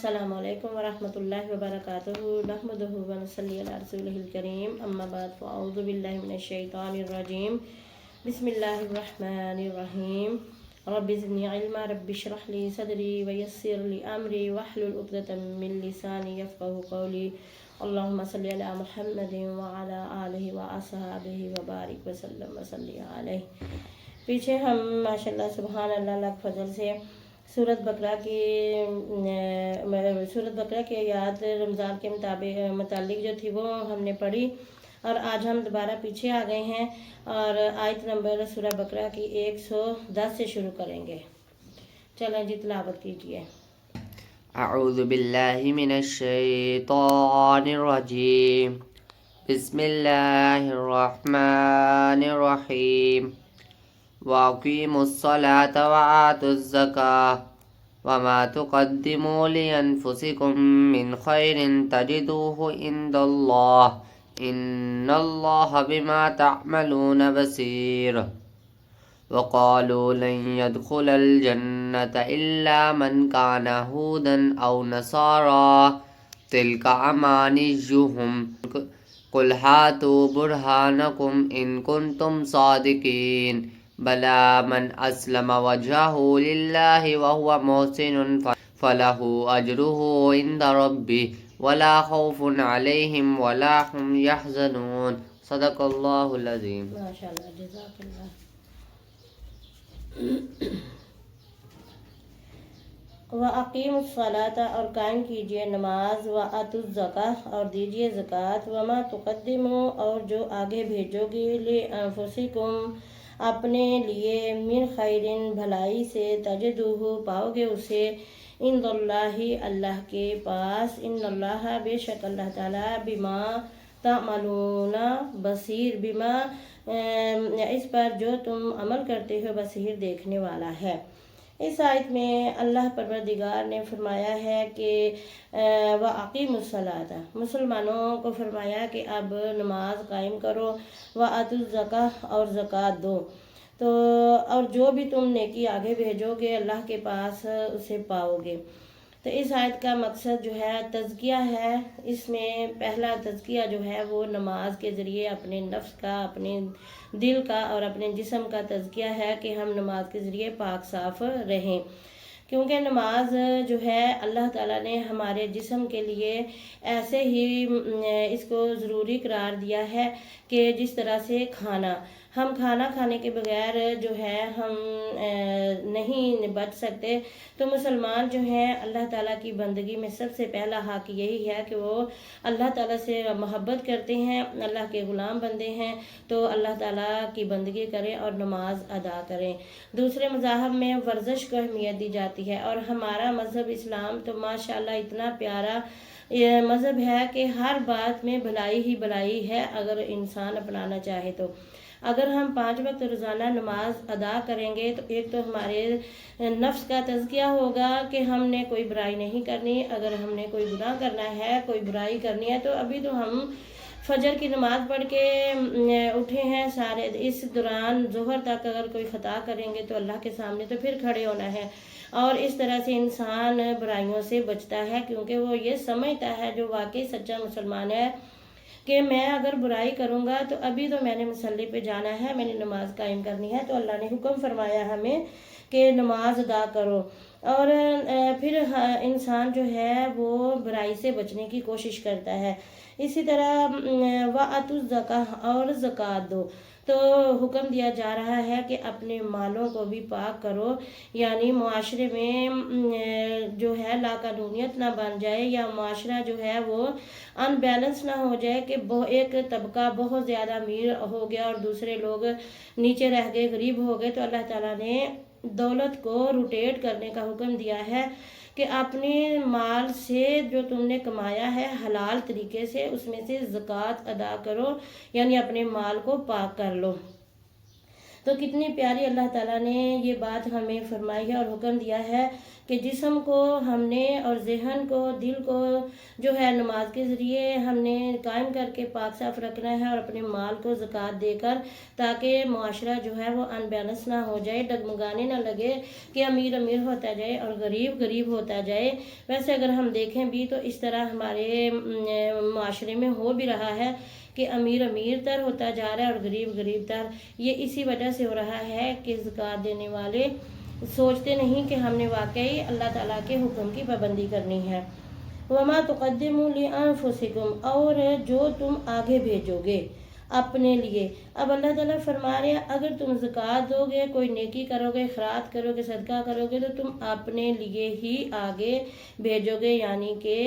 السلام علیکم ورحمۃ اللہ وبرکاتہ نحمدہ ونصلی علی رسولہ الکریم اما بعد فاعوذ باللہ من الشیطان الرجیم بسم اللہ الرحمن الرحیم رب زدنی علما رب اشرح لی صدری ویسر لی امری واحلل عقدۃ من لسانی یفقهوا قولی اللہم صلی علی محمد وعلی آلہ واصحابہ وبارک وسلم وصلی علیہ۔ پیچھے ہم ماشاءاللہ سبحان اللہ اللہ کے فضل سے سورۃ بقرہ کی آیات رمضان کے متعلق جو تھی وہ ہم نے پڑھی، اور آج ہم دوبارہ پیچھے آ گئے ہیں اور آیت نمبر سورہ بقرہ کی 110 سے شروع کریں گے۔ چلیں جی تلاوت کیجیے۔ اعوذ باللہ من الشیطان الرجیم بسم اللہ الرحمن الرحیم وَأَقِيمُوا الصَّلَاةَ وَآتُوا الزَّكَاةَ وَمَا تُقَدِّمُوا لِأَنفُسِكُم مِّنْ خَيْرٍ تَجِدُوهُ عِندَ اللَّهِ إِنَّ اللَّهَ بِمَا تَعْمَلُونَ بَصِيرٌ وَقَالُوا لَن يَدْخُلَ الْجَنَّةَ إِلَّا مَنْ كَانَ هُودًا أَوْ نَصَارَىٰ تِلْكَ أَمَانِيُّهُمْ قُلْ هَاتُوا بُرْهَانَكُمْ إِن كُنتُمْ صَادِقِينَ بَلَىٰ مَنْ أَسْلَمَ وَجْهَهُ لِلَّهِ وَهُوَ مُحْسِنٌ فَلَهُ أَجْرُهُ عِندَ رَبِّهِ وَلَا خَوْفٌ عَلَيْهِمْ وَلَا هُمْ يَحْزَنُونَ صدق اللہ العظیم۔ ماشاءاللہ جزاک اللہ۔ وَأَقِيمُوا الصَّلَاةَ اور قائم کیجیے نماز، وَآتُوا الزَّکَاةَ اور دیجیے زکوٰۃ، وَمَا تُقَدِّمُوا اور جو آگے بھیجو گے، لِأَنفُسِکُم اپنے لیے، مِن خیرٍ بھلائی سے، تجدوہ پاؤ گے اسے، عند اللہ اللہ کے پاس، ان اللہ بے شک اللہ تعالیٰ، بما تعملون بصیر بما اس پر جو تم عمل کرتے ہو، بصیر دیکھنے والا ہے۔ اس آیت میں اللہ پروردگار نے فرمایا ہے کہ وَأَقِيمُوا الصَّلَاةَ مسلمانوں کو فرمایا کہ اب نماز قائم کرو، وَآتُوا الزَّکَاةَ اور زکوٰۃ دو، تو اور جو بھی تم نیکی آگے بھیجو گے اللہ کے پاس اسے پاؤ گے۔ تو اس آیت کا مقصد جو ہے تزکیہ ہے۔ اس میں پہلا تزکیہ جو ہے وہ نماز کے ذریعے اپنے نفس کا، اپنے دل کا اور اپنے جسم کا تزکیہ ہے کہ ہم نماز کے ذریعے پاک صاف رہیں، کیونکہ نماز جو ہے اللہ تعالیٰ نے ہمارے جسم کے لیے ایسے ہی اس کو ضروری قرار دیا ہے کہ جس طرح سے ہم کھانا کھانے کے بغیر جو ہے ہم نہیں بچ سکتے، تو مسلمان جو ہیں اللہ تعالیٰ کی بندگی میں سب سے پہلا حق یہی ہے کہ وہ اللہ تعالیٰ سے محبت کرتے ہیں، اللہ کے غلام بندے ہیں، تو اللہ تعالیٰ کی بندگی کریں اور نماز ادا کریں۔ دوسرے مذاہب میں ورزش کو اہمیت دی جاتی ہے، اور ہمارا مذہب اسلام تو ماشاءاللہ اتنا پیارا یہ مذہب ہے کہ ہر بات میں بھلائی ہی بھلائی ہے اگر انسان اپنانا چاہے تو۔ اگر ہم 5 وقت روزانہ نماز ادا کریں گے تو ایک تو ہمارے نفس کا تزکیہ ہوگا کہ ہم نے کوئی برائی نہیں کرنی، اگر ہم نے کوئی گناہ کرنا ہے، کوئی برائی کرنی ہے، تو ابھی تو ہم فجر کی نماز پڑھ کے اٹھے ہیں، سارے اس دوران ظہر تک اگر کوئی خطا کریں گے تو اللہ کے سامنے تو پھر کھڑے ہونا ہے، اور اس طرح سے انسان برائیوں سے بچتا ہے، کیونکہ وہ یہ سمجھتا ہے جو واقعی سچا مسلمان ہے کہ میں اگر برائی کروں گا تو ابھی تو میں نے مصلی پہ جانا ہے، میں نے نماز قائم کرنی ہے، تو اللہ نے حکم فرمایا ہمیں کہ نماز ادا کرو، اور پھر انسان جو ہے وہ برائی سے بچنے کی کوشش کرتا ہے۔ اسی طرح وَآتُوا الزَّکَاةَ اور زکوٰۃ دو، تو حکم دیا جا رہا ہے کہ اپنے مالوں کو بھی پاک کرو، یعنی معاشرے میں جو ہے لا قانونیت نہ بن جائے، یا معاشرہ جو ہے وہ ان بیلنس نہ ہو جائے کہ ایک طبقہ بہت زیادہ امیر ہو گیا اور دوسرے لوگ نیچے رہ گئے، غریب ہو گئے۔ تو اللہ تعالیٰ نے دولت کو روٹیٹ کرنے کا حکم دیا ہے کہ اپنے مال سے جو تم نے کمایا ہے حلال طریقے سے اس میں سے زکوٰۃ ادا کرو، یعنی اپنے مال کو پاک کر لو۔ تو کتنی پیاری اللہ تعالیٰ نے یہ بات ہمیں فرمائی ہے اور حکم دیا ہے کہ جسم کو ہم نے اور ذہن کو دل کو جو ہے نماز کے ذریعے ہم نے قائم کر کے پاک صاف رکھنا ہے، اور اپنے مال کو زکوٰۃ دے کر، تاکہ معاشرہ جو ہے وہ ان بیلنس نہ ہو جائے، ڈگمگانے نہ لگے کہ امیر امیر ہوتا جائے اور غریب غریب ہوتا جائے۔ ویسے اگر ہم دیکھیں بھی تو اس طرح ہمارے معاشرے میں ہو بھی رہا ہے کہ امیر امیر تر ہوتا جا رہا ہے اور غریب غریب تر۔ یہ اسی وجہ سے ہو رہا ہے کہ زکوٰۃ دینے والے سوچتے نہیں کہ ہم نے واقعی اللہ تعالیٰ کے حکم کی پابندی کرنی ہے۔ وما تقدموا لانفسکم، اور جو تم آگے بھیجو گے اپنے لیے۔ اب اللہ تعالیٰ فرما رہے ہیں اگر تم زکوٰۃ دو گے، کوئی نیکی کرو گے، خیرات کرو گے، صدقہ کرو گے، تو تم اپنے لیے ہی آگے بھیجو گے، یعنی کہ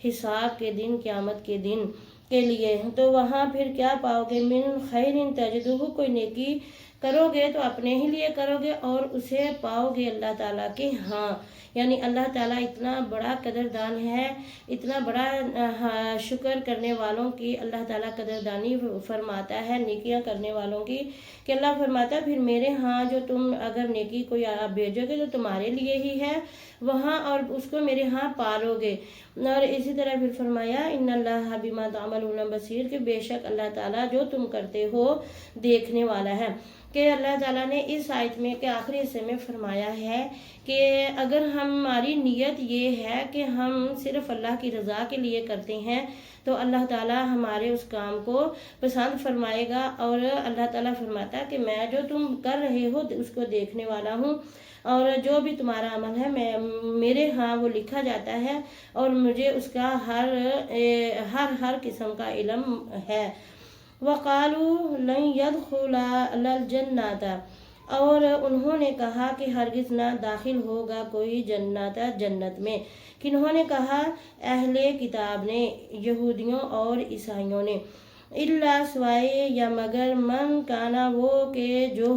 حساب کے دن، قیامت کے دن کے لیے۔ تو وہاں پھر کیا پاؤ گے؟ من خیر تجدہ، کوئی نیکی کرو گے تو اپنے ہی لیے کرو گے اور اسے پاؤ گے اللہ تعالیٰ کے ہاں۔ یعنی اللہ تعالیٰ اتنا بڑا قدردان ہے، اتنا بڑا شکر کرنے والوں کی اللہ تعالیٰ قدردانی فرماتا ہے، نیکیاں کرنے والوں کی، کہ اللہ فرماتا ہے پھر میرے ہاں جو تم اگر نیکی کوئی آپ بھیجو گے تو تمہارے لیے ہی ہے وہاں، اور اس کو میرے ہاں پالو گے۔ اور اسی طرح پھر فرمایا ان اللہ بما تعملون بصیر، کہ بے شک اللہ تعالیٰ جو تم کرتے ہو دیکھنے والا ہے۔ کہ اللہ تعالیٰ نے اس آیت میں کے آخری حصے میں فرمایا ہے کہ اگر ہماری نیت یہ ہے کہ ہم صرف اللہ کی رضا کے لیے کرتے ہیں تو اللہ تعالیٰ ہمارے اس کام کو پسند فرمائے گا، اور اللہ تعالیٰ فرماتا ہے کہ میں جو تم کر رہے ہو اس کو دیکھنے والا ہوں، اور جو بھی تمہارا عمل ہے میرے ہاں وہ لکھا جاتا ہے، اور مجھے اس کا ہر قسم کا علم ہے۔ وَقَالُوا لَن يَدْخُلَ الْجَنَّةَ، اور انہوں نے کہا کہ ہرگز نہ داخل ہوگا کوئی جنت میں۔ کنہوں نے کہا؟ اہل کتاب نے، یہودیوں اور عیسائیوں نے۔ الا سوائے یا مگر من کانا وہ کہ جو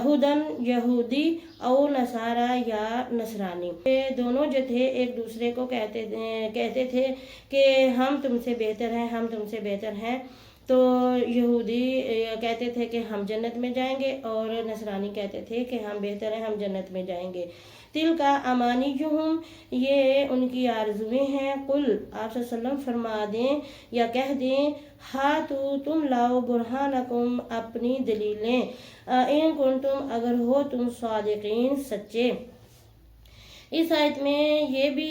ہودن یہودی او نصارا یا نصرانی، دونوں جو تھے ایک دوسرے کو کہتے تھے کہ ہم تم سے بہتر ہیں، ہم تم سے بہتر ہیں۔ تو یہودی کہتے تھے کہ ہم جنت میں جائیں گے، اور نصرانی کہتے تھے کہ ہم بہتر ہیں، ہم جنت میں جائیں گے۔ تل کا امانیہم، یہ ان کی آرزویں ہیں۔ قل، آپ صلی اللہ علیہ وسلم فرما دیں یا کہہ دیں، ہاتو، تم لاؤ، برہانکم، اپنی دلیلیں، ان کنتم، اگر ہو تم، صادقین، سچے۔ اس آیت میں یہ بھی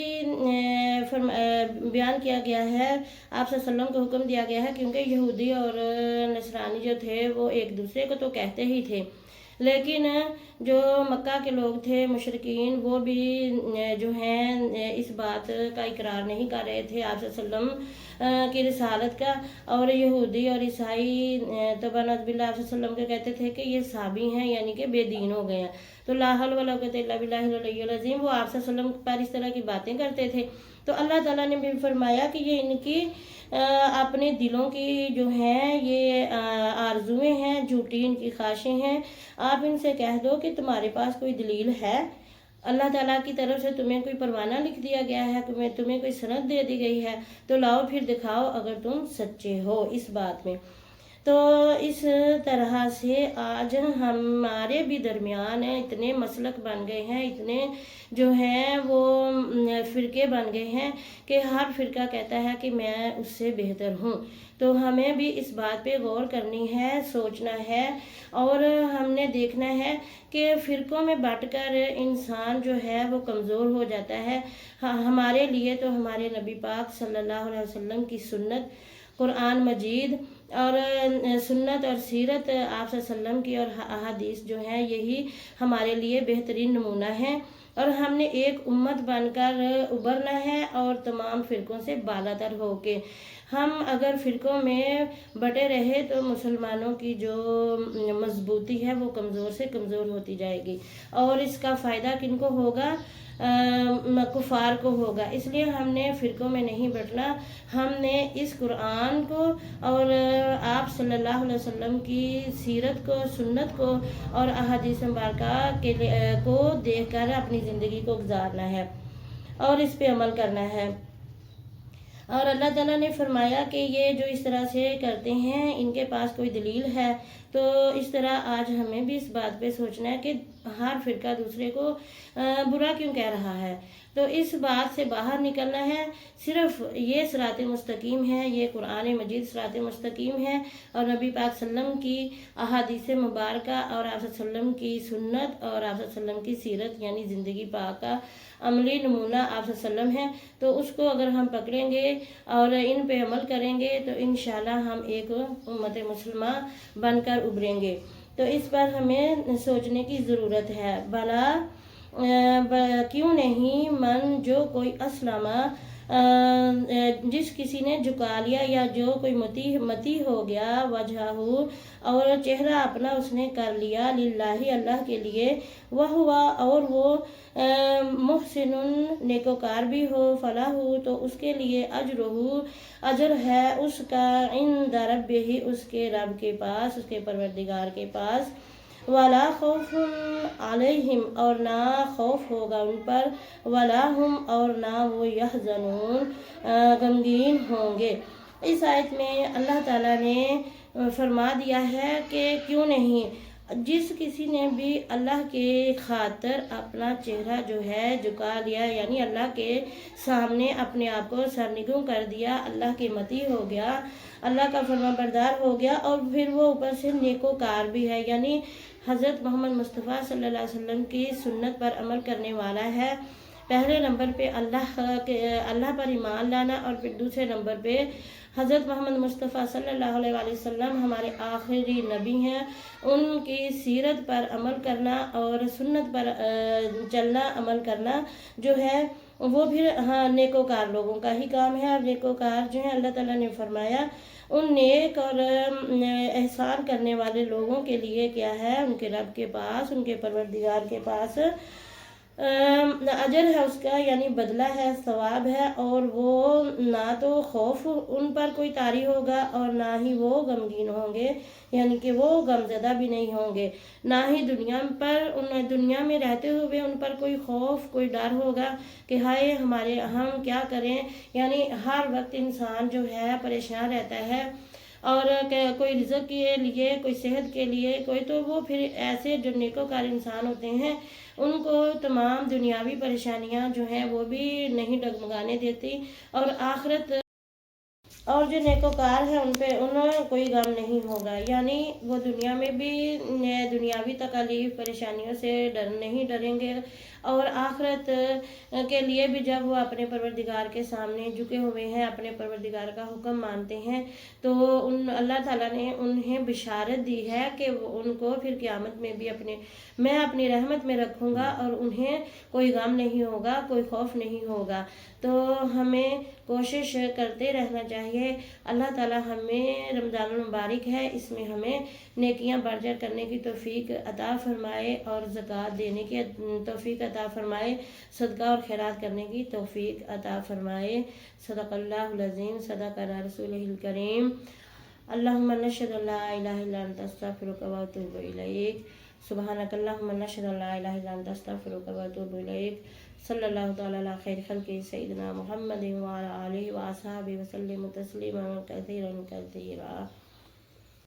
بیان کیا گیا ہے، آپ صلی اللہ علیہ وسلم کو حکم دیا گیا ہے، کیونکہ یہودی اور نصرانی جو تھے وہ ایک دوسرے کو تو کہتے ہی تھے، لیکن جو مکہ کے لوگ تھے مشرکین، وہ بھی جو ہیں اس بات کا اقرار نہیں کر رہے تھے آپ صلی اللہ علیہ وسلم کی رسالت کا، اور یہودی اور عیسائی تو بنعوذ باللہ آپ صلی اللہ علیہ وسلم کے کہتے تھے کہ یہ صابی ہیں، یعنی کہ بے دین ہو گئے ہیں۔ تو لا حول ولا قوت الا باللہ العلی العظیم، وہ آپ صلی اللہ علیہ وسلم پر اس طرح کی باتیں کرتے تھے۔ تو اللہ تعالیٰ نے بھی فرمایا کہ یہ ان کی اپنے دلوں کی جو ہیں یہ آرزویں ہیں، جھوٹی ان کی خواہشیں ہیں۔ آپ ان سے کہہ دو کہ تمہارے پاس کوئی دلیل ہے؟ اللہ تعالیٰ کی طرف سے تمہیں کوئی پروانہ لکھ دیا گیا ہے، تمہیں کوئی سند دے دی گئی ہے، تو لاؤ پھر دکھاؤ اگر تم سچے ہو اس بات میں۔ تو اس طرح سے آج ہمارے بھی درمیان اتنے مسلک بن گئے ہیں، اتنے جو ہیں وہ فرقے بن گئے ہیں کہ ہر فرقہ کہتا ہے کہ میں اس سے بہتر ہوں۔ تو ہمیں بھی اس بات پہ غور کرنی ہے، سوچنا ہے، اور ہم نے دیکھنا ہے کہ فرقوں میں بٹ کر انسان جو ہے وہ کمزور ہو جاتا ہے۔ ہمارے لیے تو ہمارے نبی پاک صلی اللہ علیہ وسلم کی سنت، قرآن مجید اور سنت اور سیرت آپ صلی اللہ علیہ وسلم کی اور احادیث جو ہیں یہی ہمارے لیے بہترین نمونہ ہیں، اور ہم نے ایک امت بن کر ابھرنا ہے، اور تمام فرقوں سے بالا تر ہو کے۔ ہم اگر فرقوں میں بٹے رہے تو مسلمانوں کی جو مضبوطی ہے وہ کمزور سے کمزور ہوتی جائے گی، اور اس کا فائدہ کن کو ہوگا؟ کفار کو ہوگا۔ اس لیے ہم نے فرقوں میں نہیں بٹنا، ہم نے اس قرآن کو اور آپ صلی اللہ علیہ وسلم کی سیرت کو، سنت کو اور احادیث مبارکہ کو دیکھ کر اپنی زندگی کو گزارنا ہے اور اس پہ عمل کرنا ہے۔ اور اللہ تعالیٰ نے فرمایا کہ یہ جو اس طرح سے کرتے ہیں ان کے پاس کوئی دلیل ہے؟ تو اس طرح آج ہمیں بھی اس بات پہ سوچنا ہے کہ ہر فرقہ دوسرے کو برا کیوں کہہ رہا ہے، تو اس بات سے باہر نکلنا ہے۔ صرف یہ صراط مستقیم ہے، یہ قرآن مجید صراط مستقیم ہے، اور نبی پاک صلی اللہ علیہ وسلم کی احادیث مبارکہ اور آپ صلی اللہ علیہ وسلم کی سنت اور آپ صلی اللہ علیہ وسلم کی سیرت یعنی زندگی پاک کا عملی نمونہ آپ صلی اللہ علیہ وسلم ہے، تو اس کو اگر ہم پکڑیں گے اور ان پہ عمل کریں گے تو انشاءاللہ ہم ایک امت مسلمہ بن کر ابھریں گے۔ تو اس پر ہمیں سوچنے کی ضرورت ہے۔ کیوں نہیں من جو کوئی اسلامہ جس کسی نے جھکا لیا یا جو کوئی متی ہو گیا وجہ ہو اور چہرہ اپنا اس نے کر لیا للہ اللہ کے لیے، وہ ہوا اور وہ محسن نیکوکار بھی ہو فلاح ہو تو اس کے لیے اجر ہے اس کا عند ربہ اس کے رب کے پاس، اس کے پروردگار کے پاس، ولا خوف علیہم اور نہ خوف ہوگا ان پر، ولا ہم اور نہ وہ یحزنون غمگین ہوں گے۔ اس آیت میں اللہ تعالیٰ نے فرما دیا ہے کہ کیوں نہیں جس کسی نے بھی اللہ کے خاطر اپنا چہرہ جو ہے جھکا لیا یعنی اللہ کے سامنے اپنے آپ کو سرنگوں کر دیا، اللہ کے متی ہو گیا، اللہ کا فرما بردار ہو گیا، اور پھر وہ اوپر سے نیکوکار بھی ہے یعنی حضرت محمد مصطفیٰ صلی اللہ علیہ وسلم کی سنت پر عمل کرنے والا ہے۔ پہلے نمبر پہ اللہ پر ایمان لانا، اور پھر دوسرے نمبر پہ حضرت محمد مصطفیٰ صلی اللہ علیہ وسلم ہمارے آخری نبی ہیں، ان کی سیرت پر عمل کرنا اور سنت پر چلنا عمل کرنا جو ہے وہ پھر نیکوکار لوگوں کا ہی کام ہے۔ اور نیکوکار جو ہے اللہ تعالیٰ نے فرمایا ان نیک اور احسان کرنے والے لوگوں کے لیے کیا ہے، ان کے رب کے پاس، ان کے پروردگار کے پاس اجر ہے اس کا یعنی بدلہ ہے، ثواب ہے، اور وہ نہ تو خوف ان پر کوئی طاری ہوگا اور نہ ہی وہ غمگین ہوں گے یعنی کہ وہ غمزدہ بھی نہیں ہوں گے، نہ ہی دنیا میں رہتے ہوئے ان پر کوئی خوف کوئی ڈر ہوگا کہ ہائے ہم کیا کریں، یعنی ہر وقت انسان جو ہے پریشان رہتا ہے، اور کوئی رزق کے لیے کوئی صحت کے لیے کوئی، تو وہ پھر ایسے جو نیکوکار انسان ہوتے ہیں ان کو تمام دنیاوی پریشانیاں جو ہیں وہ بھی نہیں ڈگمگانے دیتی، اور آخرت اور جو نیکوکار ہے ان پہ انہیں کوئی غم نہیں ہوگا، یعنی وہ دنیا میں بھی دنیاوی تکالیف پریشانیوں سے نہیں ڈریں گے، اور آخرت کے لیے بھی جب وہ اپنے پروردگار کے سامنے جھکے ہوئے ہیں، اپنے پروردگار کا حکم مانتے ہیں، تو اللہ تعالیٰ نے انہیں بشارت دی ہے کہ ان کو پھر قیامت میں بھی میں اپنی رحمت میں رکھوں گا، اور انہیں کوئی غم نہیں ہوگا، کوئی خوف نہیں ہوگا۔ تو ہمیں کوشش کرتے رہنا چاہیے۔ اللہ تعالیٰ ہمیں رمضان المبارک ہے، اس میں ہمیں نیکیاں بڑھ چڑھ کرنے کی توفیق عطا فرمائے، اور زکوٰۃ دینے کی توفیق عطا فرمائے، صدقہ اور خیرات کرنے کی توفیق عطا فرمائے۔ صدق اللہ العظیم، صدق رسولہ الکریم۔ اللہم نشہد ان لا الہ الا انت استغفرک و اتوب الیک۔ سبحانک اللہم نشہد ان لا الہ الا انت استغفرک و اتوب الیک۔ صلی اللہ تعالی علی خیر خلق سیدنا محمد وعلی آلہ واصحابہ وسلم تسلیما کثیرا کثیرا۔